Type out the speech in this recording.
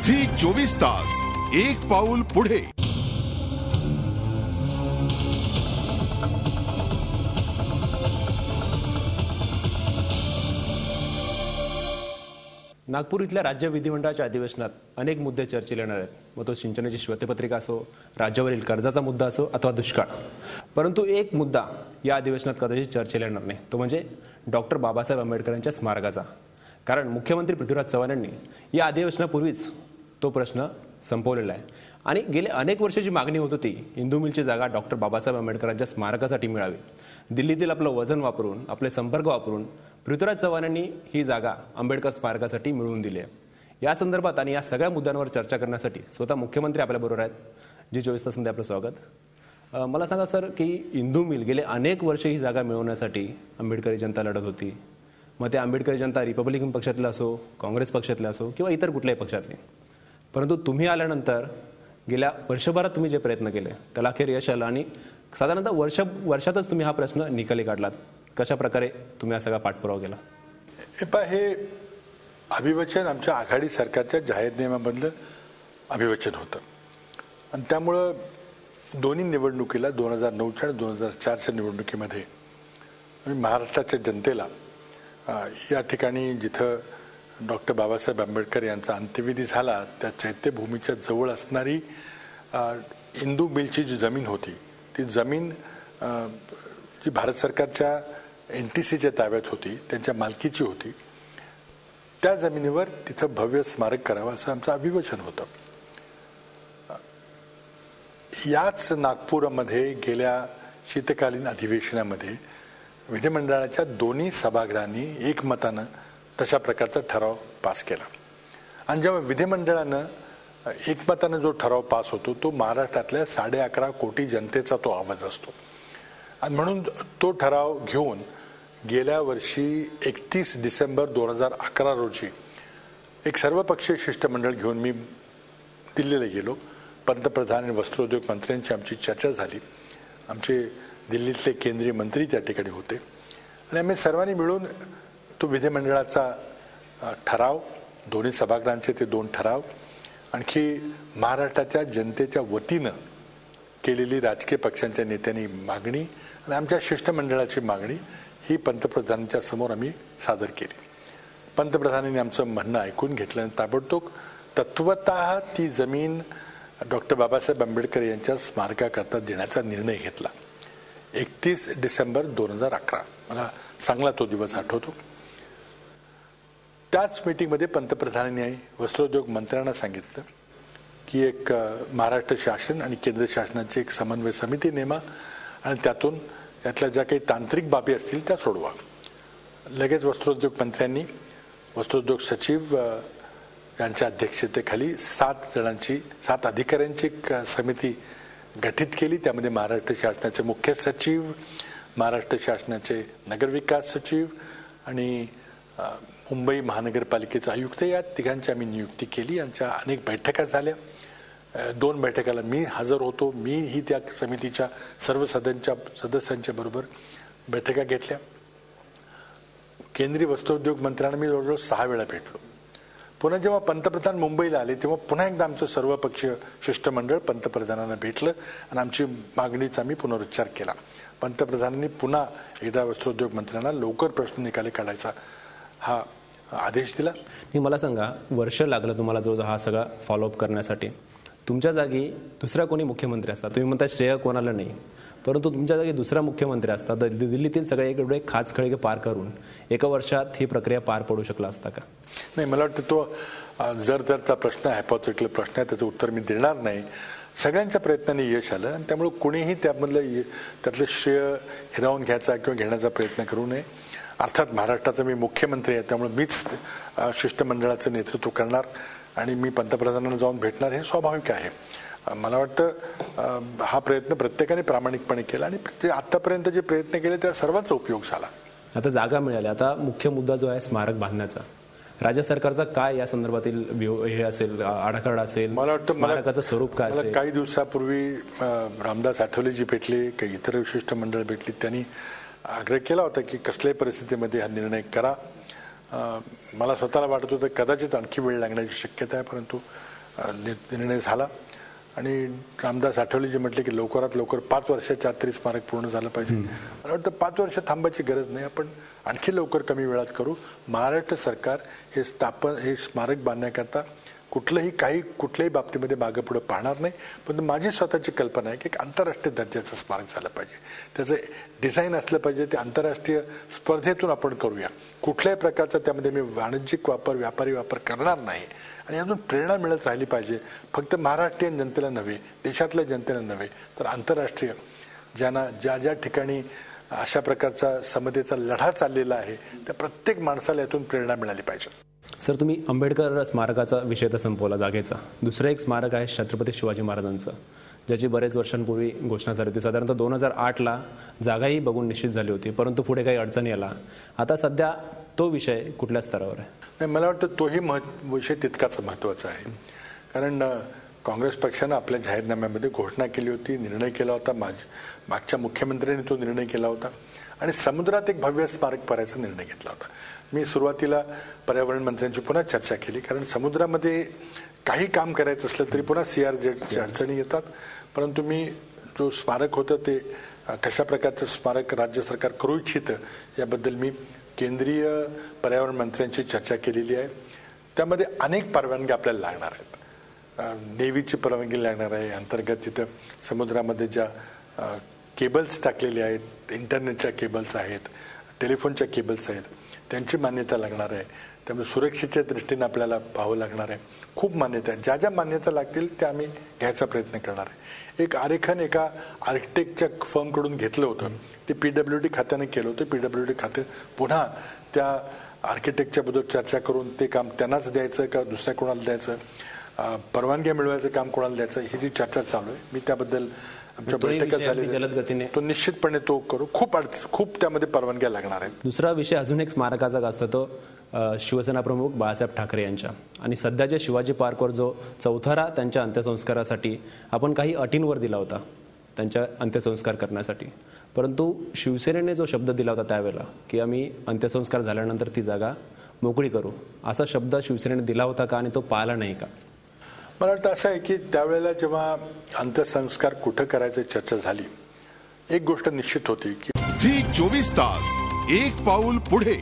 Zee 24 तास एक पाऊल पुढे. नागपूर इथल्या राज्य विधिमंडळाच्या अधिवेशनात अनेक मुद्दे चर्चेला येणार आहेत. मग तो सिंचनाची श्वेतपत्रिका असो, राज्यावरील कर्जाचा मुद्दा असो अथवा दुष्काळ. परंतु एक मुद्दा या अधिवेशनात कदाचित चर्चेला येणार नाही, तो म्हणजे डॉक्टर बाबासाहेब आंबेडकरांच्या स्मारकाचा. कारण मुख्यमंत्री पृथ्वीराज चव्हाण यांनी या अधिवेशनापूर्वीच तो प्रश्न संपवलेला आहे. आणि गेले अनेक वर्षाची मागणी होत होती, इंदू मिलची जागा डॉक्टर बाबासाहेब आंबेडकरांच्या स्मारकासाठी मिळावी. दिल्लीतील आपलं वजन वापरून, आपले संपर्क वापरून पृथ्वीराज चव्हाण यांनी ही जागा आंबेडकर स्मारकासाठी मिळवून दिली आहे. या संदर्भात आणि या सगळ्या मुद्द्यांवर चर्चा करण्यासाठी स्वतः मुख्यमंत्री आपल्याबरोबर आहेत. जी 24 तासमध्ये आपलं स्वागत. मला सांगा सर, की इंदू मिल गेले अनेक वर्ष ही जागा मिळवण्यासाठी आंबेडकरी जनता लढत होती. मग ते आंबेडकरी जनता रिपब्लिकन पक्षातल्या असो, काँग्रेस पक्षातल्या असो किंवा इतर कुठल्याही पक्षातले. परंतु तुम्ही आल्यानंतर गेल्या वर्षभरात तुम्ही जे प्रयत्न केले त्याला अखेर यश आलं आणि साधारणतः वर्षातच तुम्ही हा प्रश्न निकाली काढलात. कशा प्रकारे तुम्ही हा सगळा पाठपुरावा केला? हे अभिवचन आमच्या आघाडी सरकारच्या जाहीरनाम्यामधलं अभिवचन होतं आणि त्यामुळं दोन्ही निवडणुकीला 2009च्या आणि 2004च्या निवडणुकीमध्ये महाराष्ट्राच्या जनतेला या ठिकाणी जिथं डॉक्टर बाबासाहेब आंबेडकर यांचा अंत्यविधी झाला त्या चैत्यभूमीच्या जवळ असणारी इंदू मिलची जी जमीन होती, ती जमीन जी भारत सरकारच्या NTCच्या ताब्यात होती, त्यांच्या मालकीची होती, त्या जमिनीवर तिथं भव्य स्मारक करावं असं आमचं अभिवचन होतं. याच नागपूरमध्ये गेल्या शीतकालीन अधिवेशनामध्ये विधिमंडळाच्या दोन्ही सभागृहांनी एकमतानं तशा प्रकारचा ठराव पास केला. आणि जेव्हा विधिमंडळानं एकमतानं जो ठराव पास होतो तो महाराष्ट्रातल्या 11.5 कोटी जनतेचा तो आवाज असतो. आणि म्हणून तो ठराव घेऊन गेल्या वर्षी 31 डिसेंबर 2011 रोजी एक सर्वपक्षीय शिष्टमंडळ घेऊन मी दिल्लीला गेलो. पंतप्रधान आणि वस्त्रोद्योग मंत्र्यांची आमची चर्चा झाली. आमचे दिल्लीतले केंद्रीय मंत्री त्या ठिकाणी होते आणि आम्ही सर्वांनी मिळून तो विधिमंडळाचा ठराव, दोन्ही सभागृहांचे ते 2 ठराव, आणखी महाराष्ट्राच्या जनतेच्या वतीनं केलेली राजकीय पक्षांच्या नेत्यांनी मागणी आणि आमच्या शिष्टमंडळाची मागणी ही पंतप्रधानांच्या समोर आम्ही सादर केली. पंतप्रधानांनी आमचं म्हणणं ऐकून घेतलं आणि ताबडतोब तत्वतः ती जमीन डॉक्टर बाबासाहेब आंबेडकर यांच्या स्मारकाकरता देण्याचा निर्णय घेतला. 31 डिसेंबर 2011 मला चांगला तो दिवस आठवतो. त्याच मीटिंगमध्ये पंतप्रधानांनी वस्त्रोद्योग मंत्र्यांना सांगितलं की एक महाराष्ट्र शासन आणि केंद्र शासनाची एक समन्वय समिती नेमा आणि त्यातून यातल्या ज्या काही तांत्रिक बाबी असतील त्या सोडवा. लगेच वस्त्रोद्योग मंत्र्यांनी वस्त्रोद्योग सचिव यांच्या अध्यक्षतेखाली 7 अधिकाऱ्यांची एक समिती गठीत केली. त्यामध्ये महाराष्ट्र शासनाचे मुख्य सचिव, महाराष्ट्र शासनाचे नगरविकास सचिव आणि मुंबई महानगरपालिकेचे आयुक्त या तिघांची आम्ही नियुक्ती केली. आमच्या अनेक बैठका झाल्या. 2 बैठकाला मी हजर होतो. मी ही त्या समितीच्या सर्व सदस्यांच्या बरोबर बैठका घेतल्या. केंद्रीय वस्त्रोद्योग मंत्र्यांना मी जवळजवळ 6 वेळा भेटलो. पुन्हा जेव्हा पंतप्रधान मुंबईला आले तेव्हा पुन्हा एकदा आमचं सर्वपक्षीय शिष्टमंडळ पंतप्रधानांना भेटलं आणि आमची मागणीचा आम्ही पुनरुच्चार केला. पंतप्रधानांनी पुन्हा एकदा वस्त्रोद्योग मंत्र्यांना लवकर प्रश्न निकाली काढायचा हा आदेश दिला. मला सांगा, वर्ष लागलं तुम्हाला जो हा सगळा फॉलोअप करण्यासाठी. तुमच्या जागी दुसरा कोणी मुख्यमंत्री असतात, तुम्ही म्हणता श्रेय कोणाला नाही, परंतु तुमच्या जागी दुसरा मुख्यमंत्री असतात, दिल्लीतील सगळे एवढे खास खळगे पार करून एका वर्षात ही प्रक्रिया पार पडू शकला असता का? नाही, मला वाटतं तो जर प्रश्न हायपोथेटिकल प्रश्न आहे, त्याचं उत्तर मी देणार नाही. सगळ्यांच्या प्रयत्नांनी यश आलं आणि त्यामुळे कोणीही त्यातलं श्रेय हिरावून घ्यायचा किंवा घेण्याचा प्रयत्न करू नये. अर्थात महाराष्ट्राचा मी मुख्यमंत्री आहे, त्यामुळे मीच शिष्टमंडळाचं नेतृत्व करणार आणि मी पंतप्रधानांना जाऊन भेटणार हे स्वाभाविक आहे. मला वाटतं हा प्रयत्न प्रत्येकाने प्रामाणिकपणे केला आणि आतापर्यंत जे प्रयत्न केले त्या सर्वांचा उपयोग झाला. आता जागा मिळाली, आता मुख्य मुद्दा जो आहे स्मारक बांधण्याचा, राज्य सरकारचा काय या संदर्भातील हे असेल, आराखडा असेल? मला वाटतं स्मारकाचं स्वरूप काय असेल? काही दिवसापूर्वी रामदास आठवलेजी भेटले, काही इतर विशिष्ट मंडळ भेटली, त्यांनी आग्रह केला होता की कसल्याही परिस्थितीमध्ये हा निर्णय करा. मला स्वतःला वाटत होतं कदाचित आणखी वेळ लागण्याची शक्यता आहे, परंतु निर्णय झाला. आणि रामदास आठवलेजी म्हटले की लवकरात लवकर 5 वर्षाच्या आत तरी स्मारक पूर्ण झालं पाहिजे. मला वाटतं 5 वर्ष थांबायची गरज नाही, आपण आणखी लवकर कमी वेळात करू. महाराष्ट्र सरकार हे स्मारक बांधण्याकरता कुठल्याही बाबतीमध्ये मागे पुढे पाहणार नाही. पण माझी स्वतःची कल्पना आहे की एक आंतरराष्ट्रीय दर्जाचं स्मारक झालं पाहिजे. त्याचं डिझाईन असलं पाहिजे, ते आंतरराष्ट्रीय स्पर्धेतून आपण करूया. कुठल्याही प्रकारचा त्यामध्ये मी वाणिज्यिक वापर, व्यापारी वापर करणार नाही. आणि अजून प्रेरणा मिळत राहिली पाहिजे, फक्त महाराष्ट्रीयन जनतेला नव्हे, देशातल्या जनतेला नव्हे, तर आंतरराष्ट्रीय ज्या ठिकाणी अशा प्रकारचा समतेचा लढा चाललेला आहे त्या प्रत्येक माणसाला यातून प्रेरणा मिळाली पाहिजे. सर, तुम्ही आंबेडकर स्मारकाचा विषय तर संपवला जागेचा. दुसरं एक स्मारक आहे छत्रपती शिवाजी महाराजांचं, ज्याची बरेच वर्षांपूर्वी घोषणा झाली होती. साधारणतः 2008ला जागाही बघून निश्चित झाली होती, परंतु पुढे काही अडचणी आला. आता सध्या तो विषय कुठल्या स्तरावर आहे? नाही, मला वाटतं तोही विषय तितकाच महत्त्वाचा आहे. कारण काँग्रेस पक्षानं आपल्या जाहीरनाम्यामध्ये घोषणा केली होती, निर्णय केला होता, मागच्या मुख्यमंत्र्यांनी तो निर्णय केला होता आणि समुद्रात एक भव्य स्मारक करायचा निर्णय घेतला होता. मी सुरुवातीला पर्यावरण मंत्र्यांची पुन्हा चर्चा केली, कारण समुद्रामध्ये काही काम करायचं असलं तरी पुन्हा CRZची अडचणी येतात. परंतु मी जो स्मारक होतं ते कशा प्रकारचं स्मारक राज्य सरकार करू इच्छितं याबद्दल मी केंद्रीय पर्यावरण मंत्र्यांची चर्चा केलेली आहे. त्यामध्ये अनेक परवानग्या आपल्याला लागणार आहेत. नेव्हीची परवानगी लागणार आहे, अंतर्गत तिथं समुद्रामध्ये ज्या केबल्स टाकलेले आहेत, इंटरनेटच्या केबल्स आहेत, टेलिफोनच्या केबल्स आहेत, त्यांची मान्यता लागणार आहे. त्यामुळे सुरक्षेच्या दृष्टीने आपल्याला पाहावं लागणार आहे. खूप मान्यता आहे. ज्या मान्यता लागतील त्या आम्ही घ्यायचा प्रयत्न करणार आहे. एक आरेखन एका आर्किटेक्टच्या फर्मकडून घेतलं होतं, ते PWD खात्याने केलं होतं. PWD खाते पुन्हा त्या आर्किटेक्टच्या बद्दल चर्चा करून ते काम त्यांनाच द्यायचं का दुसऱ्या कोणाला द्यायचं, परवानग्या मिळवायचं काम कोणाला द्यायचं, ही जी चर्चा चालू आहे. मी त्याबद्दल आमच्या बैठका झाली, तो निश्चितपणे तो करू. खूप त्यामध्ये परवानग्या लागणार आहेत. दुसरा विषय अजून एक स्मारकाचा गाजतो, तो शिवसेना प्रमुख बाळासाहेब ठाकरे यांच्या आणि सध्याच्या शिवाजी पार्कवर जो चौथरा त्यांच्या अंत्यसंस्कारासाठी आपण काही अटींवर दिला होता त्यांच्या अंत्यसंस्कार करण्यासाठी. परंतु शिवसेनेने जो शब्द दिला होता त्यावेळेला की आम्ही अंत्यसंस्कार झाल्यानंतर ती जागा मोकळी करू, असा शब्द शिवसेनेने दिला होता का आणि तो पाळला नाही का? मला वाटतं असं आहे की त्यावेळेला जेव्हा अंत्यसंस्कार कुठं करायची चर्चा झाली, एक गोष्ट निश्चित होती की झी 24 तास एक पाऊल पुढे.